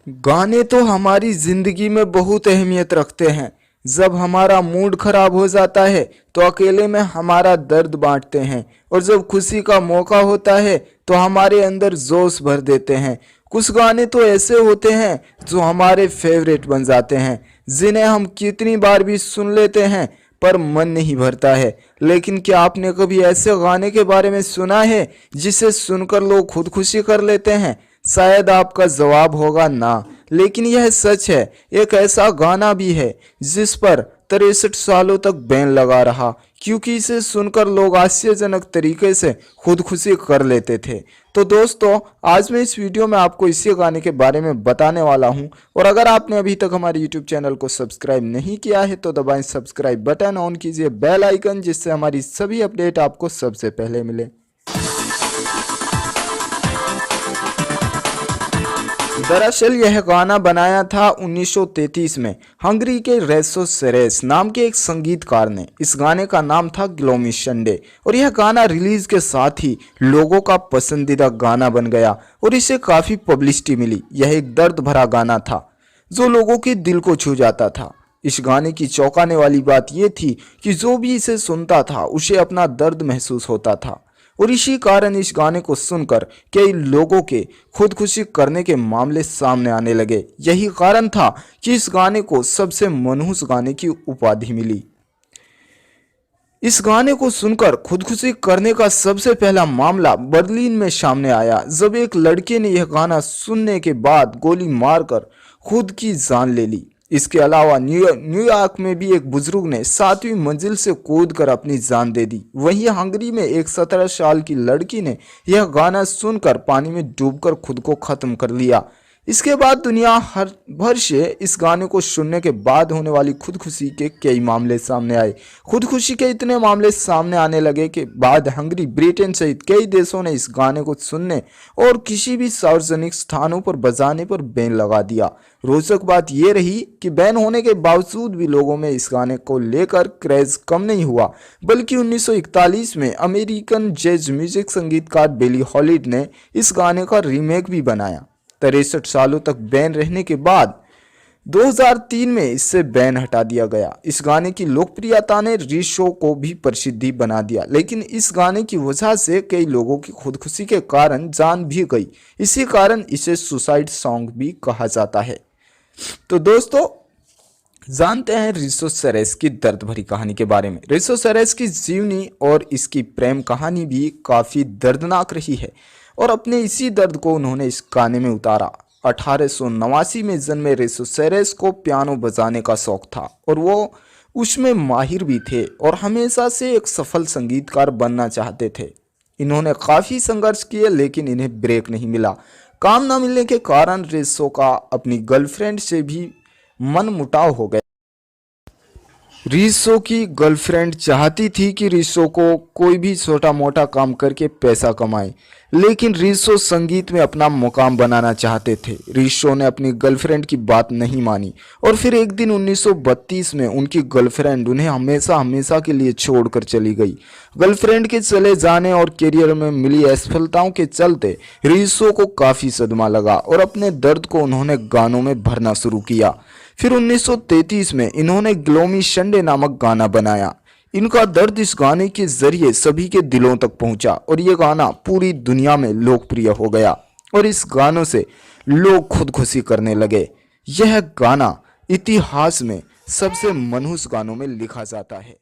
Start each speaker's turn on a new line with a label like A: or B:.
A: गाने तो हमारी जिंदगी में बहुत अहमियत रखते हैं। जब हमारा मूड खराब हो जाता है तो अकेले में हमारा दर्द बांटते हैं, और जब खुशी का मौका होता है तो हमारे अंदर जोश भर देते हैं। कुछ गाने तो ऐसे होते हैं जो हमारे फेवरेट बन जाते हैं, जिन्हें हम कितनी बार भी सुन लेते हैं पर मन नहीं भरता है। लेकिन क्या आपने कभी ऐसे गाने के बारे में सुना है जिसे सुनकर लोग खुदकुशी कर लेते हैं? शायद आपका जवाब होगा ना, लेकिन यह सच है। एक ऐसा गाना भी है जिस पर 63 सालों तक बैन लगा रहा, क्योंकि इसे सुनकर लोग आश्चर्यजनक तरीके से खुदकुशी कर लेते थे। तो दोस्तों, आज मैं इस वीडियो में आपको इसी गाने के बारे में बताने वाला हूं। और अगर आपने अभी तक हमारे यूट्यूब चैनल को सब्सक्राइब नहीं किया है तो दबाएं सब्सक्राइब बटन, ऑन कीजिए बेल आइकन, जिससे हमारी सभी अपडेट आपको सबसे पहले मिले। दरअसल यह गाना बनाया था 1933 में हंगरी के रेसो सेरेस नाम के एक संगीतकार ने। इस गाने का नाम था ग्लोमी संडे, और यह गाना रिलीज के साथ ही लोगों का पसंदीदा गाना बन गया और इसे काफ़ी पब्लिसिटी मिली। यह एक दर्द भरा गाना था जो लोगों के दिल को छू जाता था। इस गाने की चौंकाने वाली बात यह थी कि जो भी इसे सुनता था उसे अपना दर्द महसूस होता था, और इसी कारण इस गाने को सुनकर कई लोगों के खुदकुशी करने के मामले सामने आने लगे। यही कारण था कि इस गाने को सबसे मनहूस गाने की उपाधि मिली। इस गाने को सुनकर खुदकुशी करने का सबसे पहला मामला बर्लिन में सामने आया, जब एक लड़के ने यह गाना सुनने के बाद गोली मारकर खुद की जान ले ली। इसके अलावा न्यूयॉर्क में भी एक बुजुर्ग ने 7वीं मंजिल से कूदकर अपनी जान दे दी। वहीं हंगरी में एक 17 साल की लड़की ने यह गाना सुनकर पानी में डूबकर खुद को खत्म कर लिया। इसके बाद दुनिया भर से इस गाने को सुनने के बाद होने वाली खुदकुशी के कई मामले सामने आए। खुदकुशी के इतने मामले सामने आने लगे कि बाद हंगरी, ब्रिटेन सहित कई देशों ने इस गाने को सुनने और किसी भी सार्वजनिक स्थानों पर बजाने पर बैन लगा दिया। रोचक बात यह रही कि बैन होने के बावजूद भी लोगों में इस गाने को लेकर क्रेज कम नहीं हुआ, बल्कि 1941 में अमेरिकन जैज म्यूजिक संगीतकार बिली हॉलिडे ने इस गाने का रीमेक भी बनाया। 63 सालों तक बैन रहने के बाद 2003 में इससे बैन हटा दिया गया। इस गाने की लोकप्रियता ने रिशो को भी प्रसिद्धि बना दिया, लेकिन इस गाने की वजह से कई लोगों की खुदकुशी के कारण जान भी गई। इसी कारण इसे सुसाइड सॉन्ग भी कहा जाता है। तो दोस्तों, जानते हैं रिसो सेरेस की दर्द भरी कहानी के बारे में। रिसो सेरेस की जीवनी और इसकी प्रेम कहानी भी काफ़ी दर्दनाक रही है, और अपने इसी दर्द को उन्होंने इस गाने में उतारा। 1889 में जन्मे रिसो सेरेस को पियानो बजाने का शौक था, और वो उसमें माहिर भी थे और हमेशा से एक सफल संगीतकार बनना चाहते थे। इन्होंने काफ़ी संघर्ष किए, लेकिन इन्हें ब्रेक नहीं मिला। काम न मिलने के कारण रिसो का अपनी गर्लफ्रेंड से भी मनमुटाव हो गया। रिसो की गर्लफ्रेंड चाहती थी कि रिसो को कोई भी छोटा मोटा काम करके पैसा कमाए, लेकिन रिसो संगीत में अपना मुकाम बनाना चाहते थे। रिसो ने अपनी गर्लफ्रेंड की बात नहीं मानी, और फिर एक दिन 1932 में उनकी गर्लफ्रेंड उन्हें हमेशा हमेशा के लिए छोड़कर चली गई। गर्लफ्रेंड के चले जाने और करियर में मिली असफलताओं के चलते रिसो को काफ़ी सदमा लगा, और अपने दर्द को उन्होंने गानों में भरना शुरू किया। फिर 1933 में इन्होंने ग्लोमी संडे नामक गाना बनाया। इनका दर्द इस गाने के जरिए सभी के दिलों तक पहुंचा, और ये गाना पूरी दुनिया में लोकप्रिय हो गया, और इस गानों से लोग खुदकुशी करने लगे। यह गाना इतिहास में सबसे मनहूस गानों में लिखा जाता है।